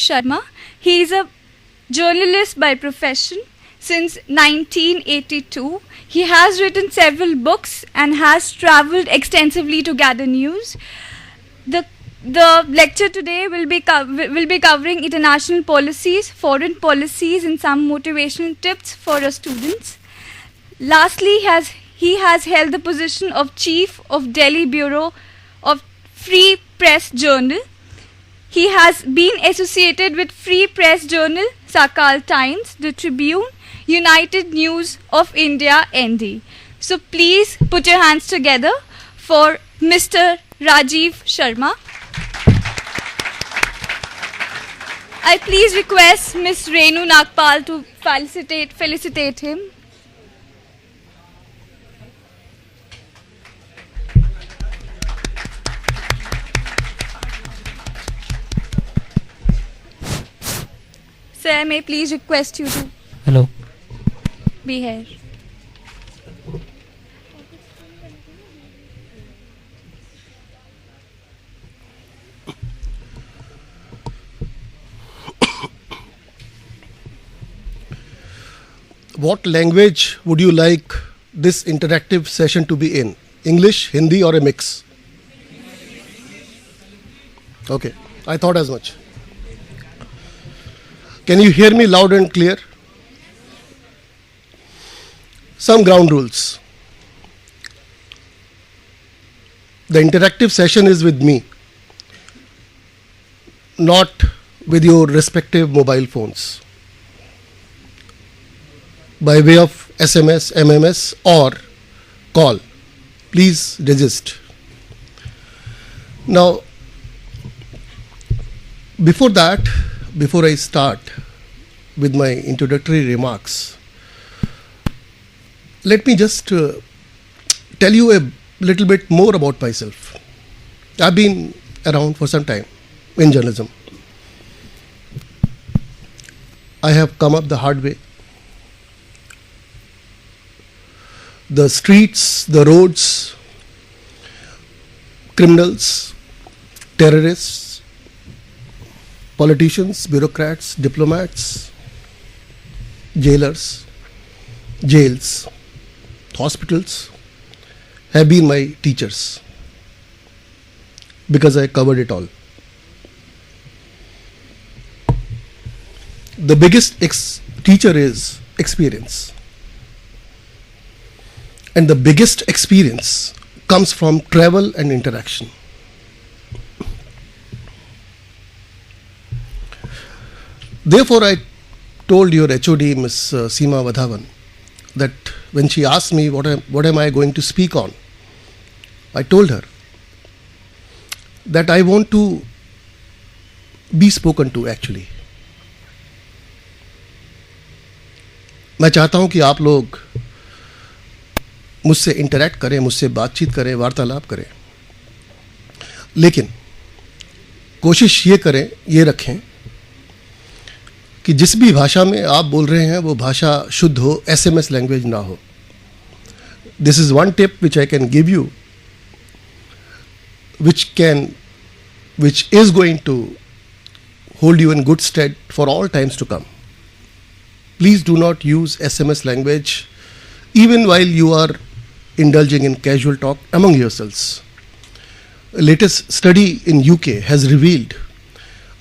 Sharma. He is a journalist by profession. Since 1982, he has written several books and has traveled extensively to gather news. The lecture today will be covering international policies, foreign policies, and some motivational tips for our students. Lastly, he has held the position of Chief of Delhi Bureau of Free Press Journal. He has been associated with Free Press Journal, Sakal Times, The Tribune, United News of India, ND. So please put your hands together for Mr. Rajiv Sharma. I please request Ms. Renu Nagpal to felicitate him. Sir, I may please request you to be here. What language would you like this interactive session to be in? English, Hindi, or a mix? Okay, I thought as much. Can you hear me loud and clear? Some ground rules. The interactive session is with me, not with your respective mobile phones. By way of SMS, MMS, or call, please resist. Now, before I start with my introductory remarks, let me just tell you a little bit more about myself. I've been around for some time in journalism. I have come up the hard way. The streets, the roads, criminals, terrorists, politicians, bureaucrats, diplomats, jailers, jails, hospitals have been my teachers because I covered it all. The biggest teacher is experience. And the biggest experience comes from travel and interaction. Therefore, I told your HOD, Ms. Seema Vadhavan, that when she asked me what am I going to speak on, I told her that I want to be spoken to actually. मैं चाहता हूं कि आप लोग मुझसे interact करें, मुझसे बातचीत करें, वार्तालाप करें, लेकिन कोशिश ये करें, ये रखें कि जिस भी भाषा में आप बोल रहे हैं वो भाषा शुद्ध हो, SMS लैंग्वेज ना हो. This is one tip which I can give you, which is going to hold you in good stead for all times to come. Please do not use SMS language even while you are indulging in casual talk among yourselves. A latest study in UK has revealed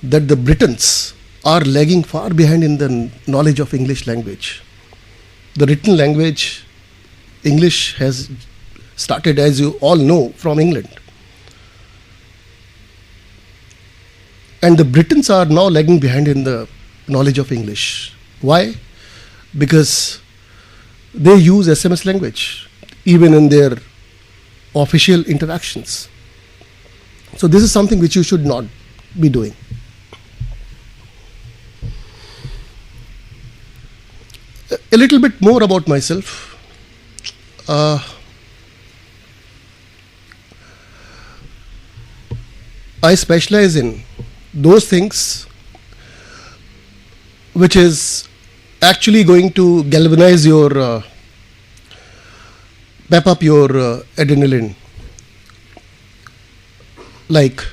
that the Britons are lagging far behind in the knowledge of English language. The written language, English, has started, as you all know, from England. And the Britons are now lagging behind in the knowledge of English. Why? Because they use SMS language even in their official interactions. So this is something which you should not be doing. A little bit more about myself. I specialize in those things which is actually going to galvanize your pep up your adrenaline, like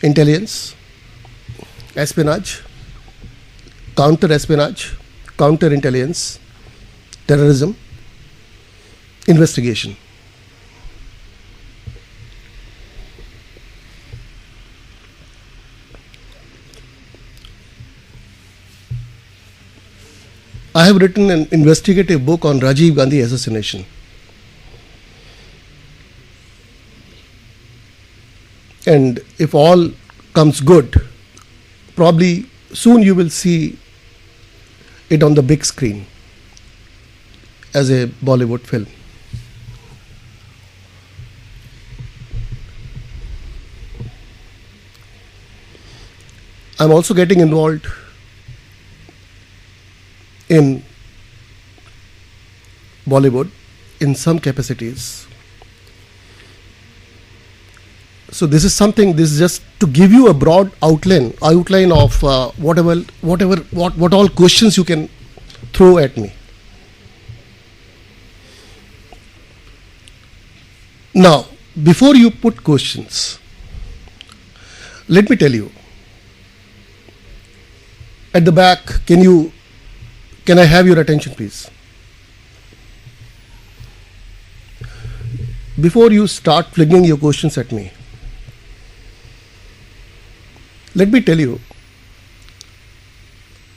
intelligence, espionage, counter-espionage, counter-intelligence, terrorism, investigation. I have written an investigative book on Rajiv Gandhi assassination. And if all comes good, probably soon you will see it on the big screen as a Bollywood film. I'm also getting involved in Bollywood in some capacities. So this is just to give you a broad outline of what all questions you can throw at me. Now, before you put questions, let me tell you, at the back, can I have your attention, please? Before you start flinging your questions at me, let me tell you,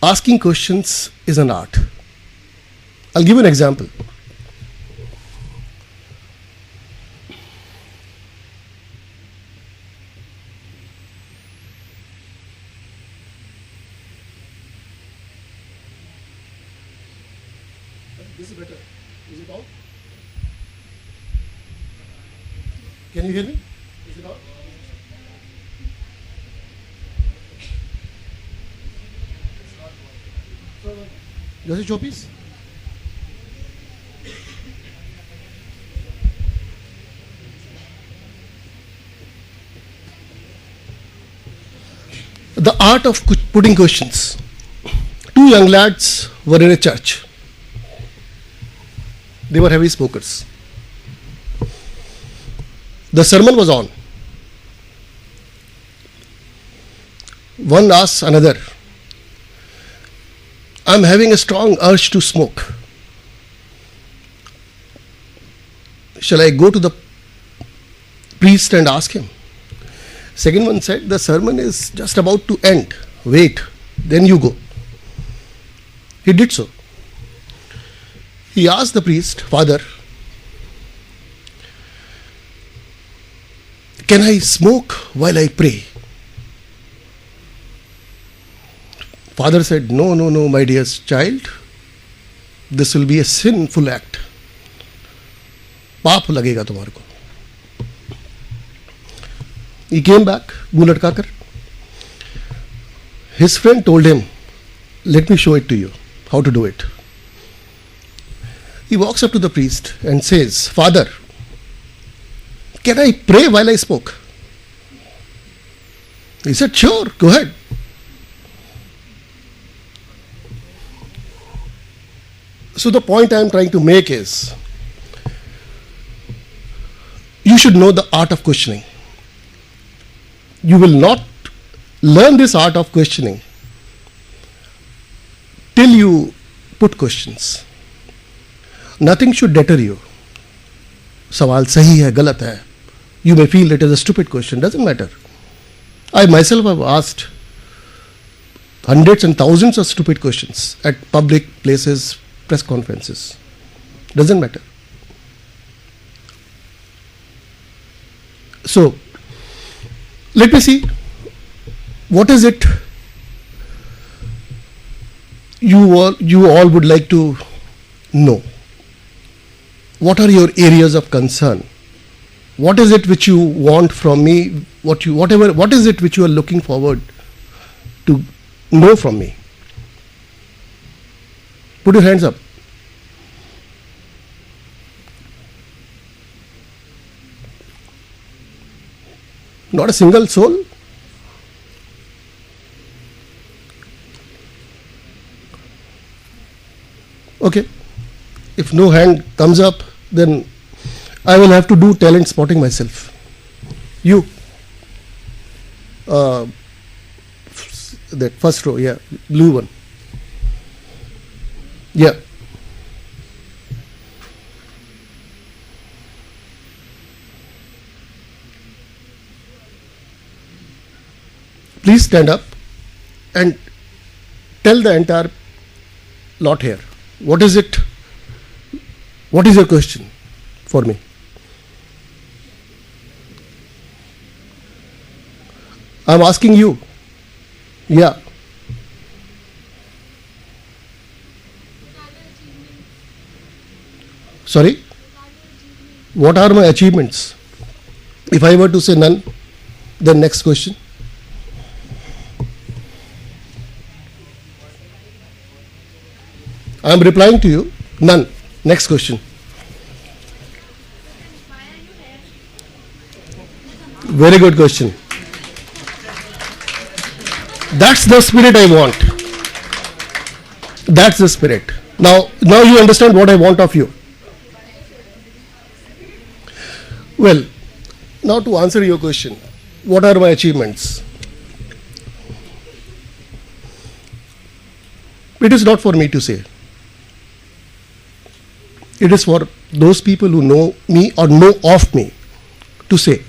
asking questions is an art. I'll give you an example. This is better. Is it on? Can you hear me? Is it on? Does it show peace? The art of putting questions. Two young lads were in a church. They were heavy smokers. The sermon was on. One asks another, I'm having a strong urge to smoke. Shall I go to the priest and ask him? Second one said, the sermon is just about to end. Wait, then you go. He did so. He asked the priest, Father, can I smoke while I pray? Father said, no, my dear child, this will be a sinful act. पाप लगेगा तुम्हारे को. He came back, मुंह लटकाकर. His friend told him, let me show it to you, how to do it. He walks up to the priest and says, Father, can I pray while I smoke? He said, sure, go ahead. So the point I am trying to make is, you should know the art of questioning. You will not learn this art of questioning till you put questions. Nothing should deter you. सवाल सही है, गलत है. You may feel it is a stupid question. Doesn't matter. I myself have asked hundreds and thousands of stupid questions at public places, press conferences. Doesn't matter. So, let me see. What is it you all would like to know? What are your areas of concern? What is it which you want from me? What is it which you are looking forward to know from me? Put your hands up. Not a single soul? Okay. If no hand comes up, then I will have to do talent spotting myself. You. that first row, yeah, blue one. Yeah. Please stand up and tell the entire lot here. What is it? What is your question for me? I'm asking you. Yeah. Sorry? What are my achievements? If I were to say none, then next question. I am replying to you, none. Next question. Very good question. That's the spirit I want. That's the spirit. Now you understand what I want of you. Well, now to answer your question, what are my achievements? It is not for me to say. It is for those people who know me or know of me to say.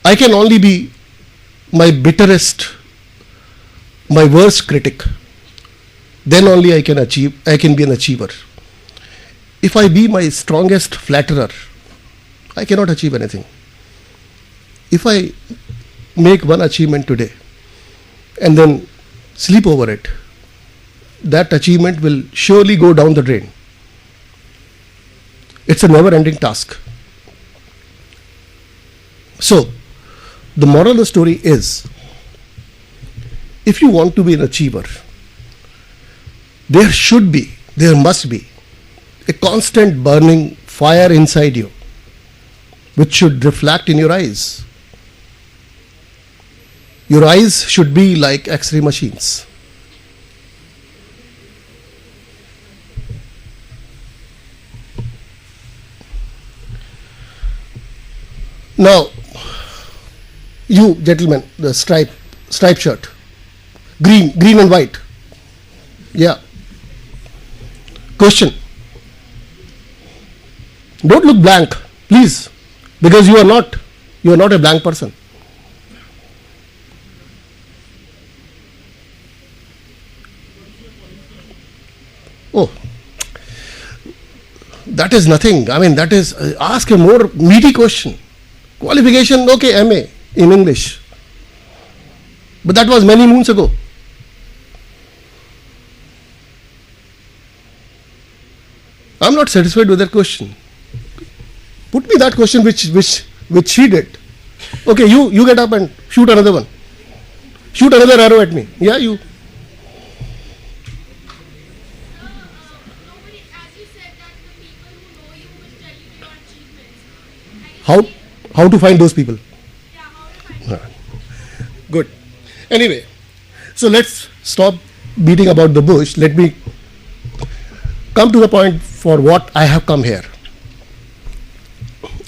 I can only be my bitterest, my worst critic. Then only I can be an achiever. If I be my strongest flatterer, I cannot achieve anything. If I make one achievement today and then sleep over it, that achievement will surely go down the drain. It's a never-ending task. So, the moral of the story is, if you want to be an achiever, there must be a constant burning fire inside you, which should reflect in your eyes. Your eyes should be like X-ray machines. Now, you gentlemen, the striped shirt, green and white. Yeah. Question. Don't look blank, please, because you are not a blank person. Oh, that is nothing. I mean, that is, ask a more meaty question. Qualification, okay, MA in English. But that was many moons ago. I'm not satisfied with that question. Put me that question which she did. Okay, you get up and shoot another one. Shoot another arrow at me. Yeah, you. How to find those people? Good. Anyway, so let's stop beating about the bush. Let me come to the point for what I have come here.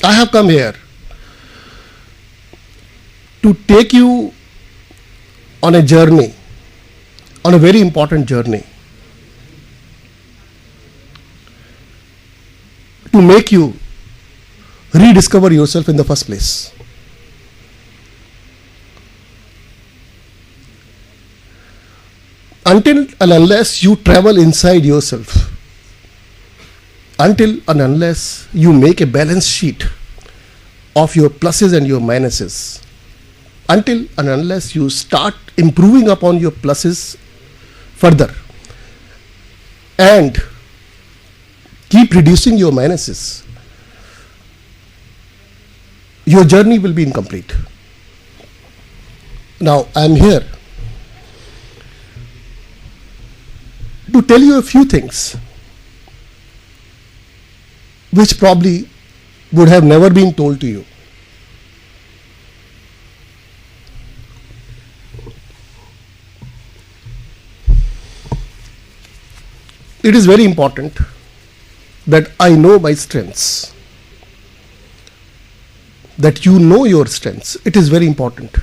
I have come here to take you on a journey, on a very important journey, to make you rediscover yourself in the first place. Until and unless you travel inside yourself, until and unless you make a balance sheet of your pluses and your minuses, until and unless you start improving upon your pluses further and keep reducing your minuses, your journey will be incomplete. Now, I am here to tell you a few things which probably would have never been told to you. It is very important that I know my strengths, that you know your strengths. It is very important.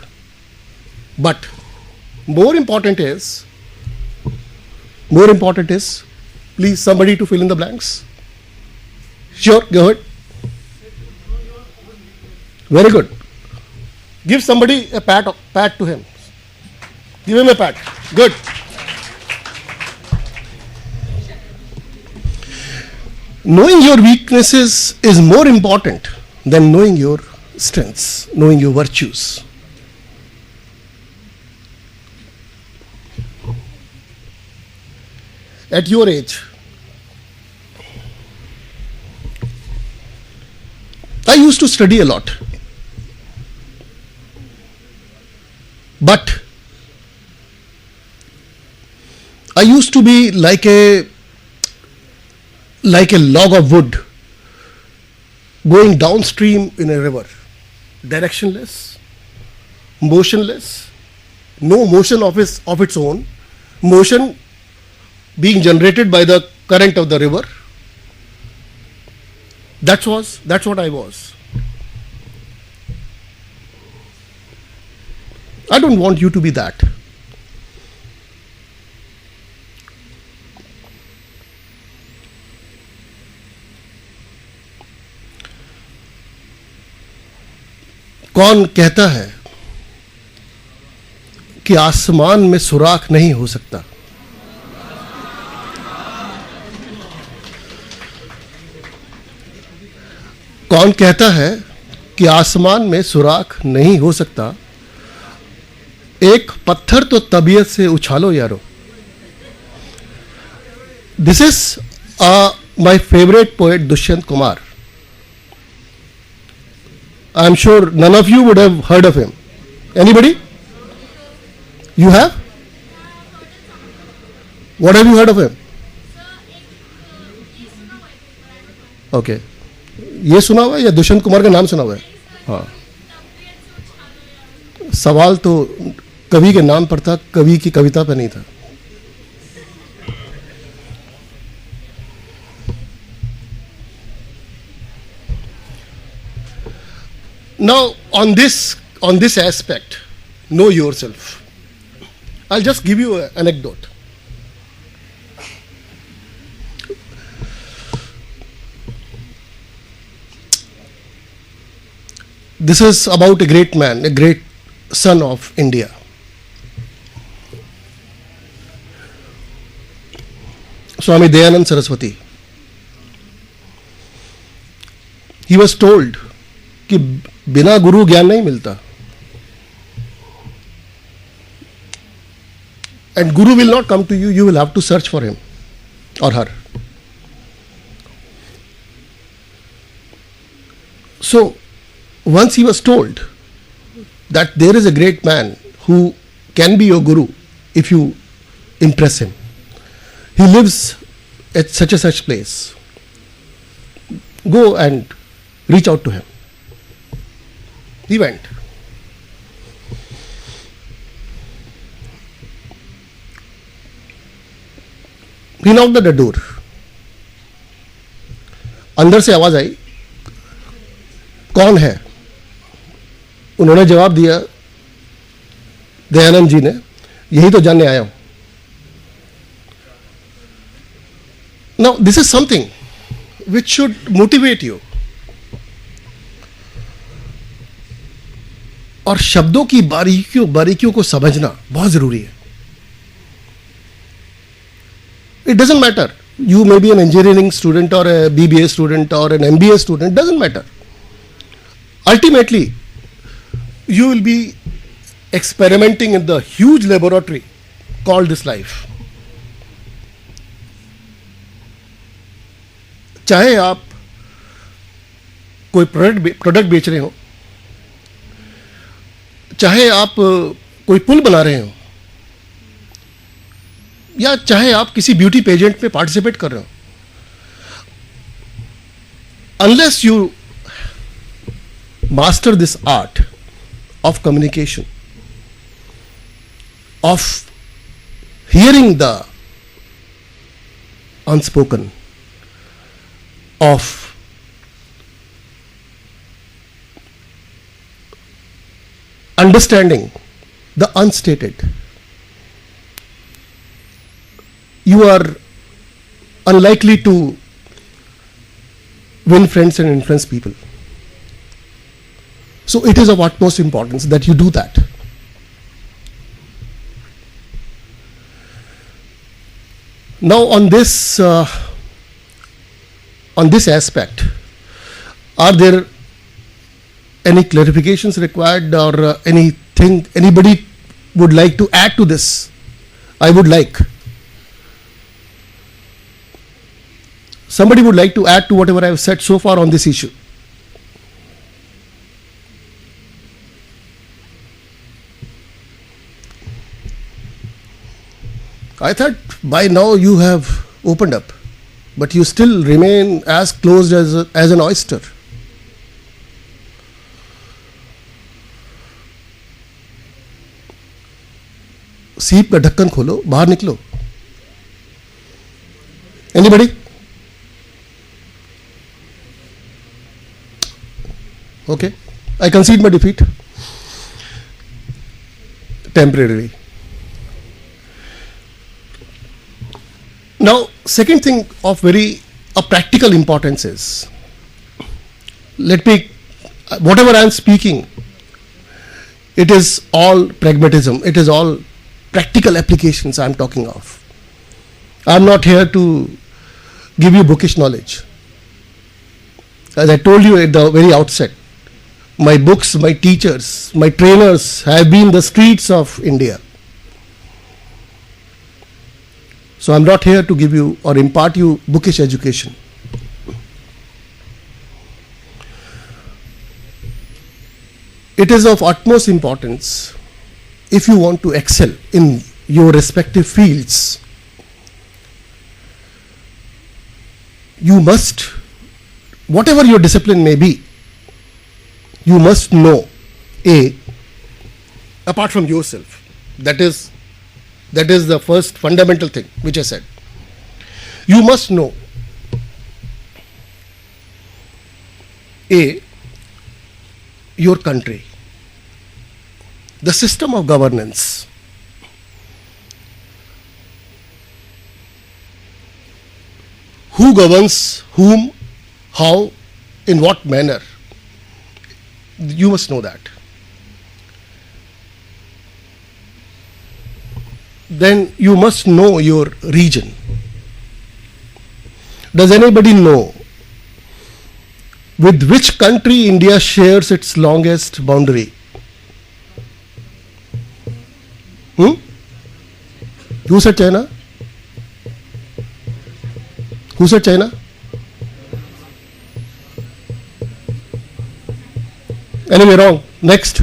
But more important is, please somebody to fill in the blanks. Sure, go ahead. Very good. Give somebody a pat to him. Give him a pat. Good. Knowing your weaknesses is more important than knowing your strengths, knowing your virtues. At your age, I used to study a lot. But I used to be like a log of wood going downstream in a river, directionless, motionless, no motion of its own, motion being generated by the current of the river. That's what I was. I don't want you to be that. कौन कहता है कि आसमान में सुराख नहीं हो सकता? कौन कहता है कि आसमान में सुराख नहीं हो सकता? एक पत्थर तो तबीयत से उछालो यारो. This is my favorite poet, Dushyant Kumar. I am sure none of you would have heard of him. Anybody? You have? What have you heard of him? Okay. ये सुना हुआ है या दुष्यंत कुमार का नाम सुना हुआ है? हाँ. सवाल तो कवि के नाम पर था, कवि की कविता पर नहीं था. Now, on this aspect, know yourself. I'll just give you an anecdote. This is about a great man, a great son of India. Swami Dayanand Saraswati. He was told कि बिना गुरु ज्ञान नहीं मिलता. And Guru will not come to you, you will have to search for him or her. So, once he was told that there is a great man who can be your Guru if you impress him. He lives at such a such place. Go and reach out to him. He went. He knocked at the door. अंदर से आवाज आई, कौन है? उन्होंने जवाब दिया, दयानंद जी ने, यही तो जानने आया हूं. Now this is something which should motivate you. और शब्दों की बारीकियों को समझना बहुत जरूरी है. It doesn't matter. You may be an engineering student or a BBA student or an MBA student. Doesn't matter. Ultimately, you will be experimenting in the huge laboratory called this life. चाहे आप कोई product बेच रहे हो, चाहे आप कोई पुल बना रहे हो, या चाहे आप किसी ब्यूटी पेजेंट में पार्टिसिपेट कर रहे हो, unless you master this art of communication, of hearing the unspoken, of understanding the unstated. You are unlikely to win friends and influence people. So it is of utmost importance that you do that. Now on this aspect, are there any clarifications required, or anything anybody would like to add to this? I would like. Somebody would like to add to whatever I have said so far on this issue? I thought by now you have opened up, but you still remain as closed as an oyster. सीप का ढक्कन खोलो, बाहर निकलो. Anybody? Okay, I concede my defeat temporarily. Now, second thing of very practical importance is, whatever I am speaking, it is all pragmatism, it is all practical applications I am talking of. I am not here to give you bookish knowledge. As I told you at the very outset, my books, my teachers, my trainers have been the streets of India. So I am not here to give you or impart you bookish education. It is of utmost importance, if you want to excel in your respective fields, you must, whatever your discipline may be, you must know, apart from yourself, that is the first fundamental thing which I said. You must know, your country, the system of governance, who governs whom, how, in what manner. You must know that. Then you must know your region. Does anybody know with which country India shares its longest boundary? Who said China? Who said China? Anyway, wrong. Next.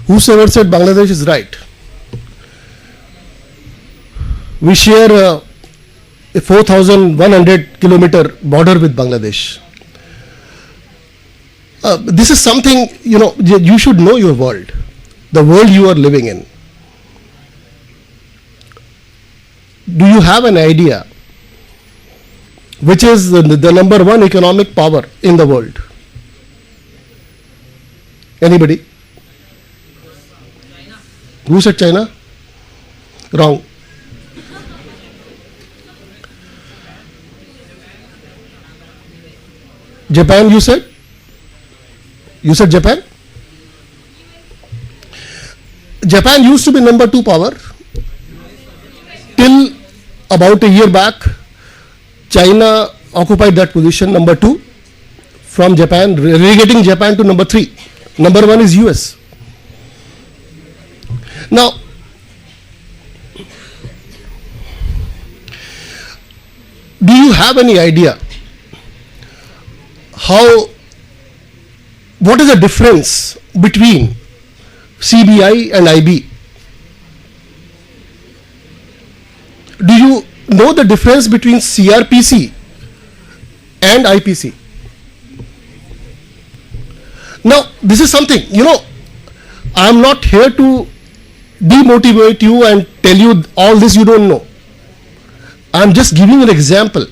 Whosoever said Bangladesh is right. We share a 4,100 kilometer border with Bangladesh. This is something, you should know your world, the world you are living in. Do you have an idea which is the number one economic power in the world? Anybody? China. Who said China? Wrong. Japan, you said? You said Japan? Japan used to be number 2 power till about a year back. China occupied that position, number 2 from Japan, relegating Japan to number 3. Number 1 is US. Now, do you have any idea what is the difference between CBI and IB? Do you know the difference between CRPC and IPC? Now, this is something, I am not here to demotivate you and tell you all this you don't know. I am just giving an example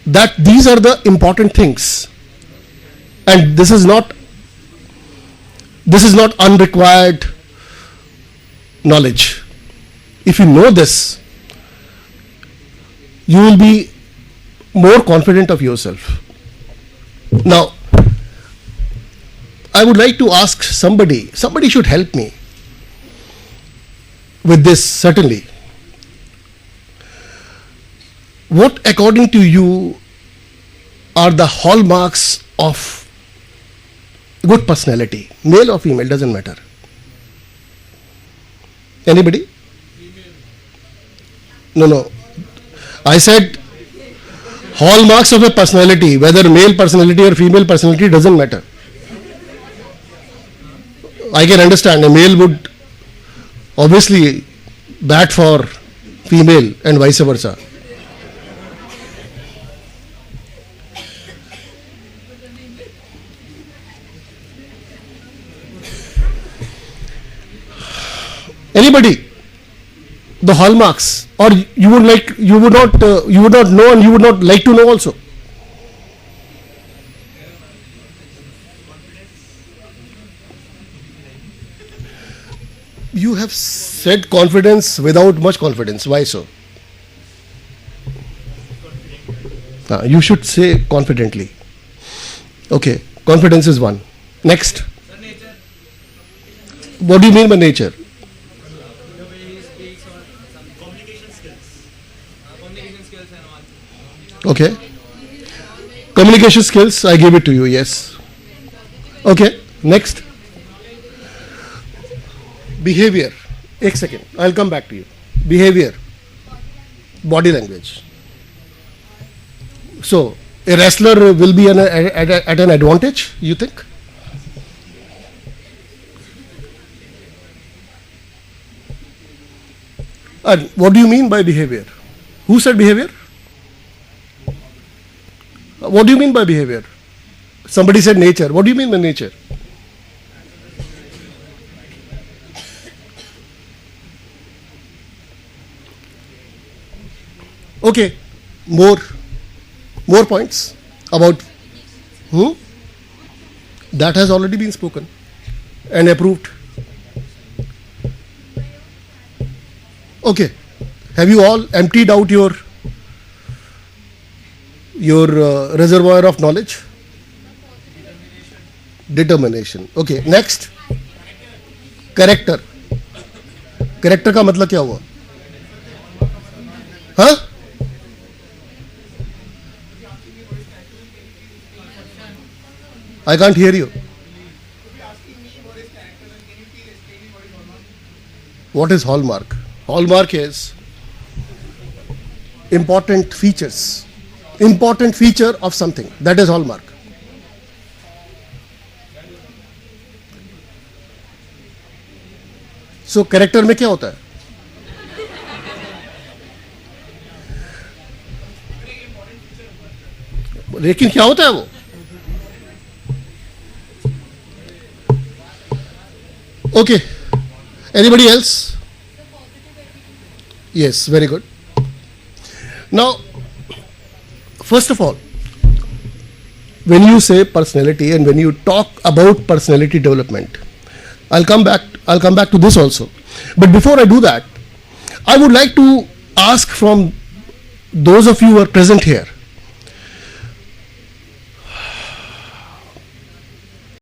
that these are the important things And this is not unrequired knowledge. If you know this, you will be more confident of yourself. Now, I would like to ask somebody should help me with this, certainly. What, according to you, are the hallmarks of good personality? Male or female, doesn't matter. Anybody? No. I said hallmarks of a personality, whether male personality or female personality, doesn't matter. I can understand a male would obviously bat for female and vice versa. Anybody? The hallmarks, or you would not know, and you would not like to know also. You have said confidence without much confidence. Why so? You should say confidently. Okay, confidence is one. Next. What do you mean by nature? Okay. Communication skills, I give it to you, yes. Okay, next. Behavior. Ek second, I'll come back to you. Behavior. Body language. So, a wrestler will be at an advantage, you think? And what do you mean by behavior? Who said behavior? What do you mean by behavior? Somebody said nature. What do you mean by nature? Okay, more points about who? That has already been spoken and approved. Okay, have you all emptied out your reservoir of knowledge? Determination. Okay, next. Character. Character का मतलब क्या हुआ? हाँ? I can't hear you. What is hallmark? Hallmark is important features. Important feature of something. That is hallmark. So character में क्या होता है? लेकिन क्या होता है वो? Okay. Anybody else? Yes, very good. Now, first of all, when you say personality and when you talk about personality development, I'll come back to this also. But before I do that, I would like to ask from those of you who are present here,